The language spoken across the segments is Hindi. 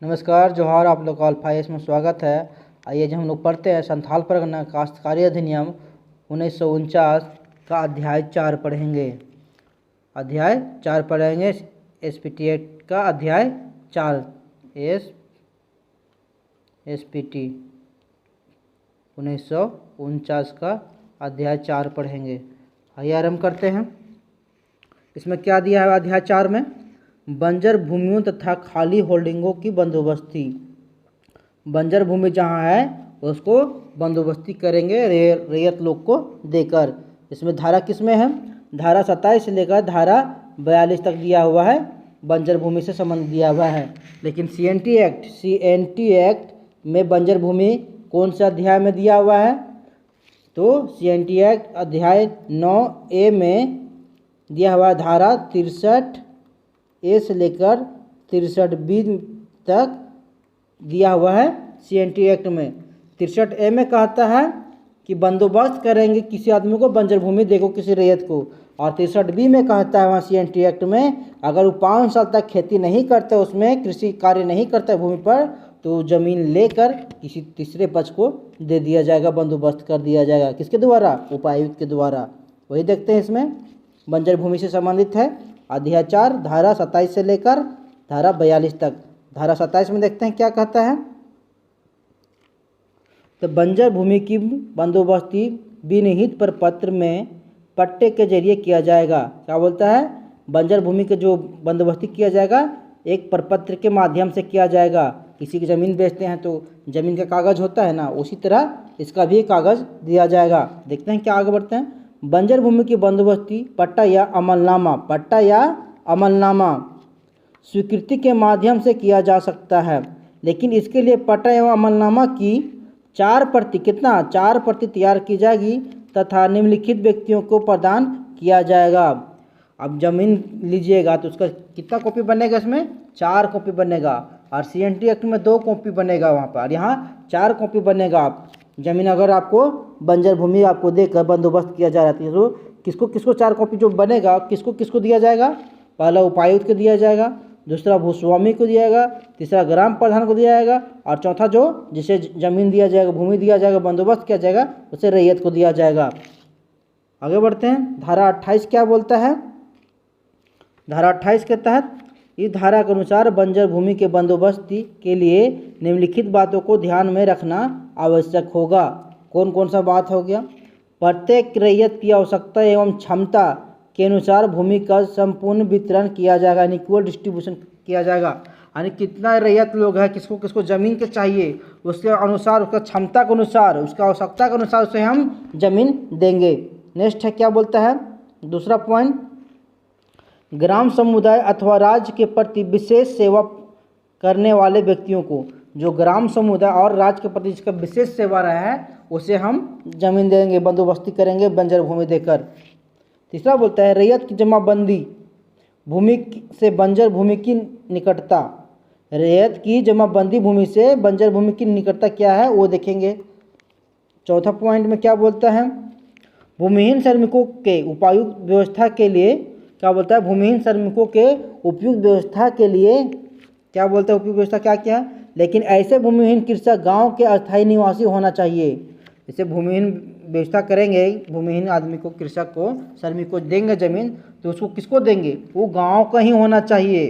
नमस्कार जोहार, आप लोग का अल्फा एस में स्वागत है। आइए हम लोग पढ़ते हैं संथाल परगना काश्तकारी अधिनियम 1949 का अध्याय 4 पढ़ेंगे। अध्याय 4 पढ़ेंगे। एसपीटी एक्ट का अध्याय 4 एसपीटी 1949 का अध्याय 4 पढ़ेंगे। आइए आरम्भ करते हैं। इसमें क्या दिया है अध्याय 4 में? बंजर भूमियों तथा खाली होल्डिंगों की बंदोबस्ती। बंजर भूमि जहाँ है उसको बंदोबस्ती करेंगे रैयत लोग को देकर। इसमें धारा किस में है? धारा 27 से लेकर धारा 42 तक दिया हुआ है, बंजर भूमि से संबंध दिया हुआ है। लेकिन सीएनटी एक्ट में बंजर भूमि कौन से अध्याय में दिया हुआ है? तो सीएनटी एक्ट अध्याय 9A में दिया हुआ धारा 63A से लेकर 63B तक दिया हुआ है सीएनटी एक्ट में। 63A में कहता है कि बंदोबस्त करेंगे किसी आदमी को बंजर भूमि देखो किसी रैयत को, और 63B में कहता है वहाँ सीएनटी एक्ट में अगर वो 5 साल तक खेती नहीं करता, उसमें कृषि कार्य नहीं करता भूमि पर, तो ज़मीन लेकर किसी तीसरे पक्ष को दे दिया जाएगा, बंदोबस्त कर दिया जाएगा। किसके द्वारा? उपायुक्त के द्वारा। वही देखते हैं इसमें बंजर भूमि से संबंधित है अध्याय 4 धारा 27 से लेकर धारा 42 तक। धारा 27 में देखते हैं क्या कहता है। तो बंजर भूमि की बंदोबस्ती विनिहित प्रपत्र में पट्टे के जरिए किया जाएगा। क्या बोलता है? बंजर भूमि के जो बंदोबस्ती किया जाएगा एक प्रपत्र के माध्यम से किया जाएगा। किसी की ज़मीन बेचते हैं तो ज़मीन का कागज़ होता है ना, उसी तरह इसका भी कागज़ दिया जाएगा। देखते हैं क्या आगे बढ़ते हैं। बंजर भूमि की बंदोबस्ती पट्टा या अमलनामा स्वीकृति के माध्यम से किया जा सकता है, लेकिन इसके लिए पट्टा एवं अमलनामा की 4 प्रति तैयार की जाएगी तथा निम्नलिखित व्यक्तियों को प्रदान किया जाएगा। अब जमीन लीजिएगा तो उसका कितना कॉपी बनेगा? इसमें 4 कॉपी बनेगा, और सीएनटी एक्ट में 2 कॉपी बनेगा वहाँ पर, यहाँ 4 कॉपी बनेगा। जमीन अगर आपको बंजर भूमि आपको देकर बंदोबस्त किया जा रहा है तो किसको किसको 4 कॉपी जो बनेगा किसको किसको दिया जाएगा? पहला उपायुक्त को दिया जाएगा, दूसरा भूस्वामी को दिया जाएगा, तीसरा ग्राम प्रधान को दिया जाएगा, और चौथा जो जिसे जमीन दिया जाएगा, भूमि दिया जाएगा, बंदोबस्त किया जाएगा, उसे रैयत को दिया जाएगा। आगे बढ़ते हैं। धारा 28 क्या बोलता है? धारा 28 के तहत इस धारा के अनुसार बंजर भूमि के बंदोबस्ती के लिए निम्नलिखित बातों को ध्यान में रखना आवश्यक होगा। कौन कौन सा बात हो गया? प्रत्येक रैयत की आवश्यकता एवं क्षमता के अनुसार भूमि का संपूर्ण वितरण किया जाएगा, इक्वल डिस्ट्रीब्यूशन किया जाएगा। यानी कितना रैयत लोग हैं, किसको किसको ज़मीन के चाहिए, उसके अनुसार, उसका क्षमता के अनुसार, उसका आवश्यकता के अनुसार उसे हम ज़मीन देंगे। नेक्स्ट है क्या बोलता है? दूसरा पॉइंट, ग्राम समुदाय अथवा राज्य के प्रति विशेष सेवा करने वाले व्यक्तियों को, जो ग्राम समुदाय और राज्य के प्रति जिसका विशेष सेवा रहा है उसे हम जमीन देंगे, बंदोबस्ती करेंगे बंजर भूमि देकर। तीसरा बोलता है रैयत की जमाबंदी भूमि से बंजर भूमि की निकटता। रैयत की जमाबंदी भूमि से बंजर भूमि की निकटता क्या है वो देखेंगे। चौथा पॉइंट में क्या बोलता है? भूमिहीन श्रमिकों के उपयुक्त व्यवस्था के लिए, क्या बोलता है? भूमिहीन श्रमिकों के उपयुक्त व्यवस्था के लिए क्या बोलता है? उपयुक्त व्यवस्था क्या क्या? लेकिन ऐसे भूमिहीन कृषक गांव के अस्थायी निवासी होना चाहिए। जैसे भूमिहीन व्यवस्था करेंगे, भूमिहीन आदमी को, कृषक को, श्रमिक को देंगे ज़मीन, तो उसको किसको देंगे? वो गांव का ही होना चाहिए,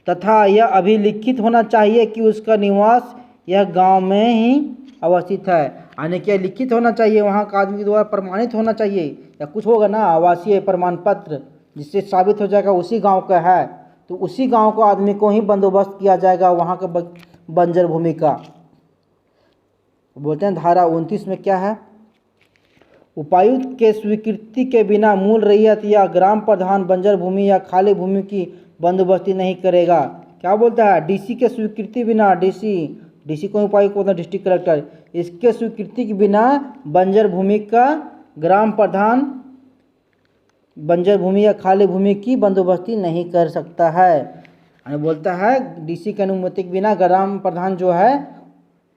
तथा यह अभिलिखित होना चाहिए कि उसका निवास यह गाँव में ही अवस्थित है। यानी कि लिखित होना चाहिए, वहाँ का आदमी के द्वारा प्रमाणित होना चाहिए, या कुछ होगा ना आवासीय प्रमाण पत्र जिससे साबित हो जाएगा उसी गांव का है, तो उसी गांव को आदमी को ही बंदोबस्त किया जाएगा वहाँ का बंजर भूमि का। बोलते हैं धारा 29 में क्या है? उपायुक्त के स्वीकृति के बिना मूल रैयत या ग्राम प्रधान बंजर भूमि या खाली भूमि की बंदोबस्ती नहीं करेगा। क्या बोलता है? डीसी के स्वीकृति बिना, डीसी को उपायुक्त बोलता है, डिस्ट्रिक्ट कलेक्टर, इसके स्वीकृति के बिना बंजर भूमि का ग्राम प्रधान बंजर भूमि या खाली भूमि की बंदोबस्ती नहीं कर सकता है। यानी बोलता है डीसी के अनुमति के बिना ग्राम प्रधान जो है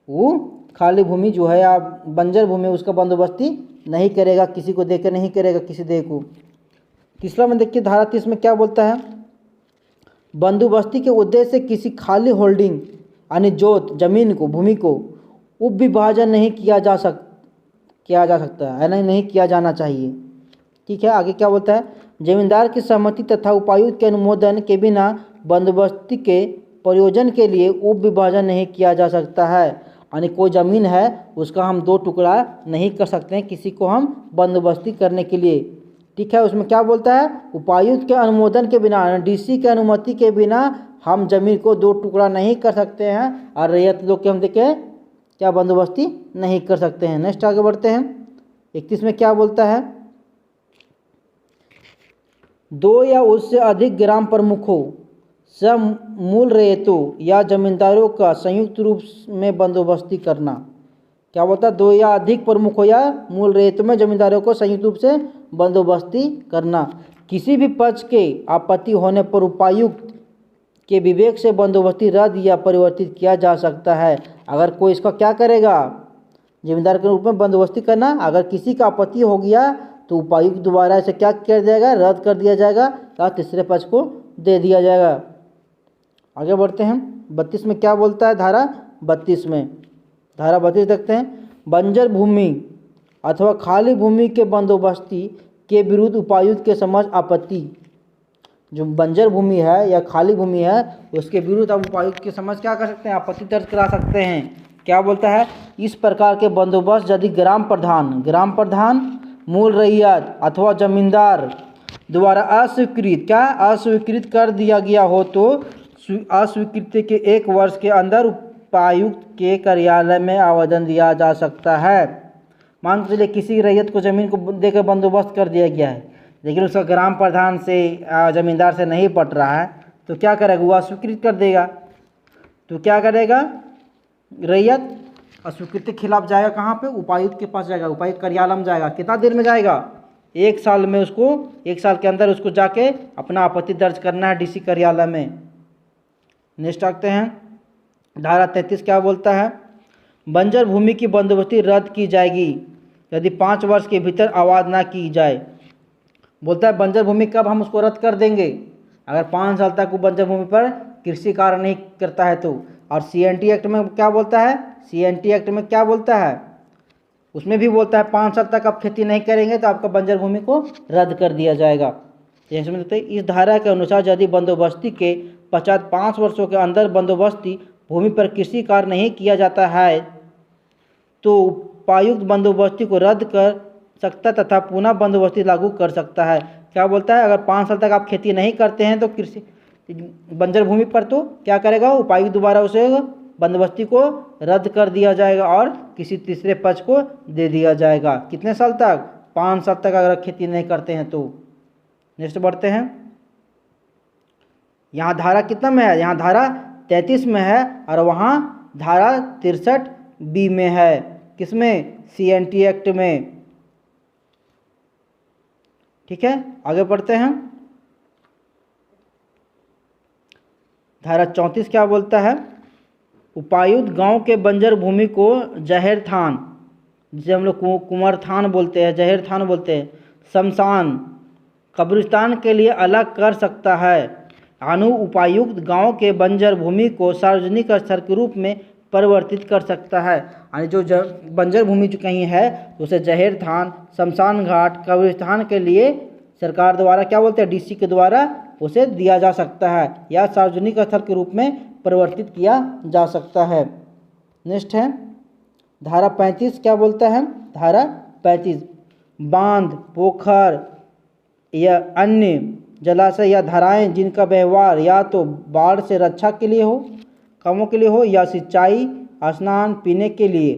वो खाली भूमि जो है या बंजर भूमि उसका बंदोबस्ती नहीं करेगा, किसी को देकर नहीं करेगा, किसी दे को। तीसरा में देखिए धारा 30 में क्या बोलता है? बंदोबस्ती के उद्देश्य से किसी खाली होल्डिंग अनिजोत जमीन को, भूमि को उप विभाजन नहीं किया जा सकता है, नहीं किया जाना चाहिए। ठीक है, आगे क्या बोलता है, जमींदार की सहमति तथा उपायुक्त के अनुमोदन के बिना बंदोबस्ती के प्रयोजन के लिए उप विभाजन नहीं किया जा सकता है। यानी कोई ज़मीन है उसका हम 2 टुकड़ा नहीं कर सकते हैं किसी को हम बंदोबस्ती करने के लिए। ठीक है, उसमें क्या बोलता है, उपायुक्त के अनुमोदन के बिना, डीसी के अनुमति के बिना हम जमीन को 2 टुकड़ा नहीं कर सकते हैं और रैयत लोग के हम देखें क्या बंदोबस्ती नहीं कर सकते हैं। नेक्स्ट आगे बढ़ते हैं, 31 में क्या बोलता है, 2 या उससे अधिक ग्राम प्रमुखों, सब मूल रैयतों या जमींदारों का संयुक्त रूप में बंदोबस्ती करना। क्या बोलता है, 2 या अधिक प्रमुखों या मूल रैयतों में जमींदारों को संयुक्त रूप से बंदोबस्ती करना। किसी भी पक्ष के आपत्ति होने पर उपायुक्त के विवेक से बंदोबस्ती रद्द या परिवर्तित किया जा सकता है। अगर कोई इसका क्या करेगा, जमींदार के रूप में बंदोबस्ती करना, अगर किसी का आपत्ति हो गया तो उपायुक्त द्वारा इसे क्या किया जाएगा, रद्द कर दिया जाएगा या तीसरे पक्ष को दे दिया जाएगा। आगे बढ़ते हैं, 32 में क्या बोलता है, धारा 32 देखते हैं, बंजर भूमि अथवा खाली भूमि के बंदोबस्ती के विरुद्ध उपायुक्त के समक्ष आपत्ति। जो बंजर भूमि है या खाली भूमि है उसके विरुद्ध आप उपायुक्त के समक्ष क्या कर सकते हैं, आपत्ति दर्ज करा सकते हैं। क्या बोलता है, इस प्रकार के बंदोबस्त यदि ग्राम प्रधान मूल रैयत अथवा जमींदार द्वारा अस्वीकृत कर दिया गया हो तो अस्वीकृति के 1 वर्ष के अंदर उपायुक्त के कार्यालय में आवेदन दिया जा सकता है। मान के चलिए किसी रैयत को ज़मीन को देकर बंदोबस्त कर दिया गया है, लेकिन उसका ग्राम प्रधान से ज़मींदार से नहीं पट रहा है, तो क्या करेगा, वो अस्वीकृत कर देगा। तो क्या करेगा, रैयत अस्वीकृति के खिलाफ जाएगा, कहाँ पे, उपायुक्त के पास जाएगा, उपायुक्त कार्यालय में जाएगा। कितना देर में जाएगा, 1 साल में, उसको 1 साल के अंदर उसको जाके अपना आपत्ति दर्ज करना है डीसी कार्यालय में। नेक्स्ट आते हैं, धारा 33 क्या बोलता है, बंजर भूमि की बंदोबस्ती रद्द की जाएगी यदि 5 वर्ष के भीतर आवाज़ ना की जाए। बोलता है बंजर भूमि कब हम उसको रद्द कर देंगे, अगर 5 साल तक वो बंजर भूमि पर कृषि कार्य नहीं करता है तो। और CNT एक्ट में क्या बोलता है, CNT एक्ट में क्या बोलता है, उसमें भी बोलता है 5 साल तक आप खेती नहीं करेंगे तो आपका बंजर भूमि को रद्द कर दिया जाएगा। जैसे में इस धारा के अनुसार यदि बंदोबस्ती के पश्चात 5 वर्षों के अंदर बंदोबस्ती भूमि पर कृषि कार्य नहीं किया जाता है तो उपायुक्त बंदोबस्ती को रद्द कर सकता तथा पुनः बंदोबस्ती लागू कर सकता है। क्या बोलता है, अगर 5 साल तक आप खेती नहीं करते हैं तो कृषि बंजर भूमि पर तो क्या करेगा, उपायुक्त द्वारा उसे बंदोबस्ती को रद्द कर दिया जाएगा और किसी तीसरे पक्ष को दे दिया जाएगा। कितने साल तक, 5 साल तक अगर खेती नहीं करते हैं तो। नेक्स्ट बढ़ते हैं, यहाँ धारा कितना में है, यहाँ धारा 33 में है और वहाँ धारा 63B में है, किसमें, CNT एक्ट में। ठीक है, आगे बढ़ते हैं, धारा 34 क्या बोलता है, उपायुक्त गांव के बंजर भूमि को जहेर थान, जिसे हम लोग कुंवर थान बोलते हैं, जहेर थान बोलते हैं, शमशान, कब्रिस्तान के लिए अलग कर सकता है। उपायुक्त गांव के बंजर भूमि को सार्वजनिक स्थल के रूप में परिवर्तित कर सकता है। यानी जो बंजर भूमि जो कहीं है उसे जहेर थान, शमशान घाट, कब्रिस्तान के लिए सरकार द्वारा क्या बोलते हैं, डीसी के द्वारा उसे दिया जा सकता है या सार्वजनिक स्थल के रूप में परिवर्तित किया जा सकता है। नेक्स्ट है धारा 35 क्या बोलता है, धारा 35 बांध, पोखर या अन्य जलाशय या धाराएं जिनका व्यवहार या तो बाढ़ से रक्षा के लिए हो, कामों के लिए हो या सिंचाई, स्नान, पीने के लिए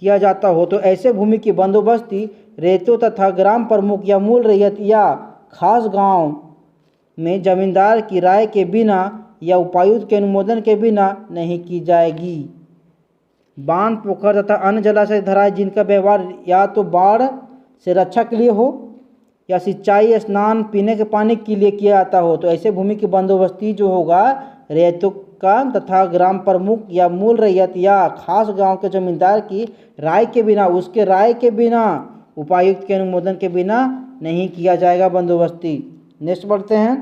किया जाता हो तो ऐसे भूमि की बंदोबस्ती रेतों तथा ग्राम प्रमुख या मूल रैयत या खास गांव में जमींदार की राय के बिना या उपायुक्त के अनुमोदन के बिना नहीं की जाएगी। बांध, पोखर तथा अन्य जलाशय धाराएं जिनका व्यवहार या तो बाढ़ से रक्षा के लिए हो या सिंचाई, स्नान, पीने के पानी के लिए किया जाता हो तो ऐसे भूमि की बंदोबस्ती जो होगा रैयतों का तथा ग्राम प्रमुख या मूल रैयत या खास गांव के जमींदार की राय के बिना, उसके राय के बिना, उपायुक्त के अनुमोदन के बिना नहीं किया जाएगा बंदोबस्ती। नेक्स्ट बढ़ते हैं,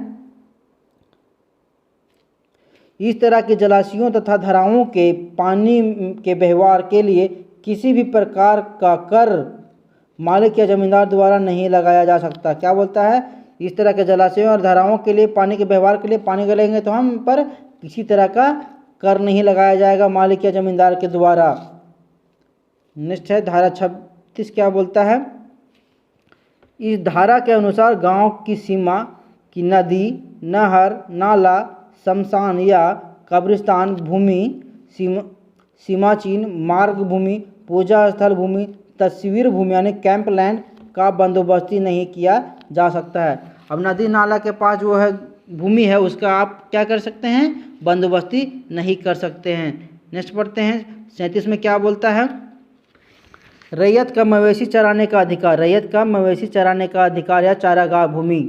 इस तरह के जलाशयों तथा धाराओं के पानी के व्यवहार के लिए किसी भी प्रकार का कर मालिक या जमींदार द्वारा नहीं लगाया जा सकता। क्या बोलता है? इस तरह के जलाशयों और धाराओं के लिए पानी के व्यवहार के लिए पानी गलेंगे तो हम पर किसी तरह का कर नहीं लगाया जाएगा मालिक या जमींदार के द्वारा। नेक्स्ट है धारा 36 क्या बोलता है? इस धारा के अनुसार गांव की सीमा की नदी, नहर, नाला, शमशान या कब्रिस्तान भूमि, सीमा चिन्ह, मार्ग भूमि, पूजा स्थल भूमि, तस्वीर भूमि यानी कैंप लैंड का बंदोबस्ती नहीं किया जा सकता है। अब नदी नाला के पास जो है भूमि है उसका आप क्या कर सकते हैं? बंदोबस्ती नहीं कर सकते हैं। नेक्स्ट पढ़ते हैं 37 में क्या बोलता है? रैयत का मवेशी चराने का अधिकार। रैयत का मवेशी चराने का अधिकार या चारागाह भूमि।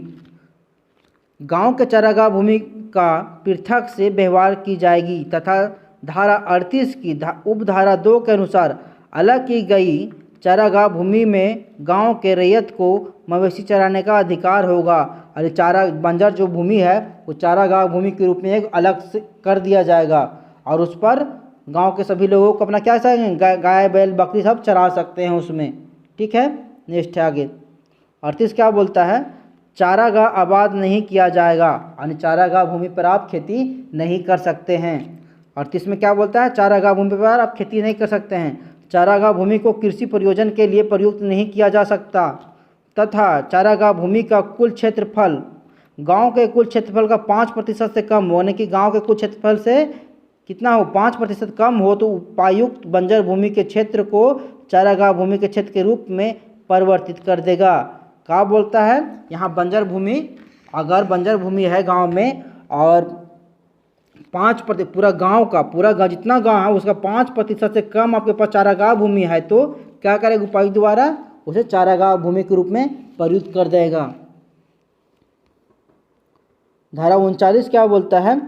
गांव के चारागाह भूमि का पृथक से व्यवहार की जाएगी तथा धारा 38 की उपधारा 2 के अनुसार अलग की गई चारागाह भूमि में गांव के रैयत को मवेशी चराने का अधिकार होगा। और चारा बंजर जो भूमि है वो चारागाह भूमि के रूप में एक अलग से कर दिया जाएगा और उस पर गांव के सभी लोगों को अपना क्या सकते गाय बैल बकरी सब चरा सकते हैं उसमें। ठीक है, नेक्स्ट है आगे 38 क्या बोलता है? चारागाह आबाद नहीं किया जाएगा यानी चारागाह भूमि पर आप खेती नहीं कर सकते हैं। 38 में क्या बोलता है? चारागाह भूमि पर आप खेती नहीं कर सकते हैं। चारागाह भूमि को कृषि प्रयोजन के लिए प्रयुक्त नहीं किया जा सकता तथा चारागाह भूमि का कुल क्षेत्रफल गांव के कुल क्षेत्रफल का 5% से कम हो, यानी कि गांव के कुल क्षेत्रफल से कितना हो? 5% कम हो तो उपायुक्त बंजर भूमि के क्षेत्र को चारागाह भूमि के क्षेत्र के रूप में परिवर्तित कर देगा। क्या बोलता है यहाँ? बंजर भूमि, अगर बंजर भूमि है गांव में और 5% पूरा गांव जितना गांव है उसका 5% से कम आपके पास चारागाह भूमि है तो क्या करेगा? उपायुक्त द्वारा उसे चारागाह भूमि के रूप में प्रयुक्त कर देगा। धारा 39 क्या बोलता है?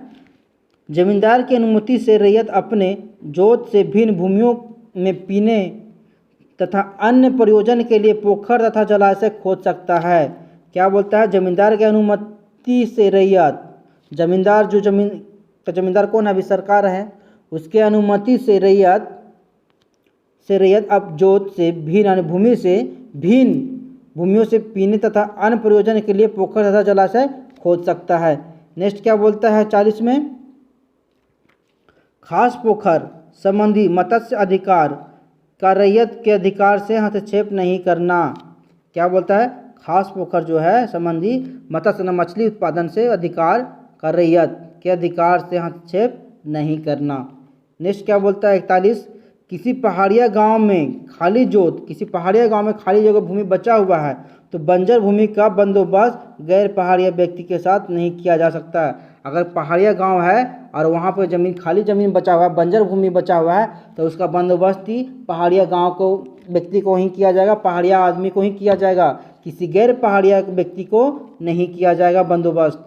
जमींदार की अनुमति से रैयत अपने जोत से भिन्न भूमियों में पीने तथा अन्य प्रयोजन के लिए पोखर तथा जलाशय खोद सकता है। क्या बोलता है? जमींदार की अनुमति से रैयत, जमींदार कौन है? अभी सरकार है, उसके अनुमति से रैयत अब जोत से भिन्न यानी भूमि से भिन्न भूमियों से पीने तथा अन्य प्रयोजन के लिए पोखर तथा जलाशय खोद सकता है। नेक्स्ट क्या बोलता है 40 में? खास पोखर संबंधी मत्स्य अधिकार का रैयत के अधिकार से हस्तक्षेप नहीं करना। क्या बोलता है? खास पोखर जो है संबंधी मत्स्य मछली उत्पादन से अधिकार का रैयत के अधिकार से हस्तक्षेप नहीं करना। नेक्स्ट क्या बोलता है 41? किसी पहाड़िया गांव में खाली जगह भूमि बचा हुआ है तो बंजर भूमि का बंदोबस्त गैर पहाड़िया व्यक्ति के साथ नहीं किया जा सकता है। अगर पहाड़िया गांव है और वहां पर खाली जमीन बचा हुआ है, बंजर भूमि बचा हुआ है तो उसका बंदोबस्त ही पहाड़िया गांव को व्यक्ति को ही किया जाएगा, पहाड़िया आदमी को ही किया जाएगा, किसी गैर पहाड़िया व्यक्ति को नहीं किया जाएगा बंदोबस्त।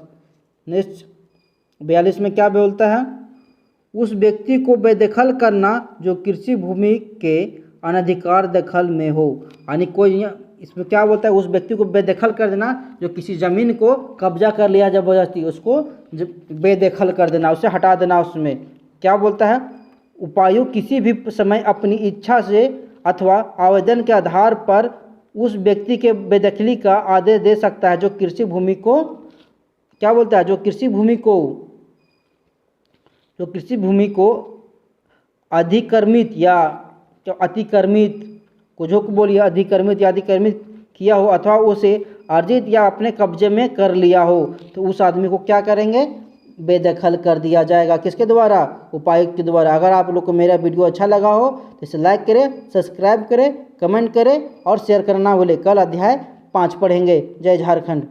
नेक्स्ट 42 में क्या बोलता है? उस व्यक्ति को बेदखल करना जो कृषि भूमि के अनधिकार दखल में हो, यानी कोई इसमें क्या बोलता है? उस व्यक्ति को बेदखल कर देना जो किसी ज़मीन को कब्जा कर लिया जबरदस्ती, उसको बेदखल कर देना, उसे हटा देना। उसमें क्या बोलता है? उपायुक्त किसी भी समय अपनी इच्छा से अथवा आवेदन के आधार पर उस व्यक्ति के बेदखली का आदेश दे सकता है जो कृषि भूमि को क्या बोलता है? जो कृषि को अधिक्रमित या अतिक्रमित कुछ बोलिए अधिक्रमित या अतिक्रमित किया हो अथवा उसे अर्जित या अपने कब्जे में कर लिया हो तो उस आदमी को क्या करेंगे? बेदखल कर दिया जाएगा। किसके द्वारा? उपायुक्त के द्वारा। अगर आप लोग को मेरा वीडियो अच्छा लगा हो तो इसे लाइक करें, सब्सक्राइब करें, कमेंट करें और शेयर करना ना भूलें। कल अध्याय 5 पढ़ेंगे। जय झारखंड।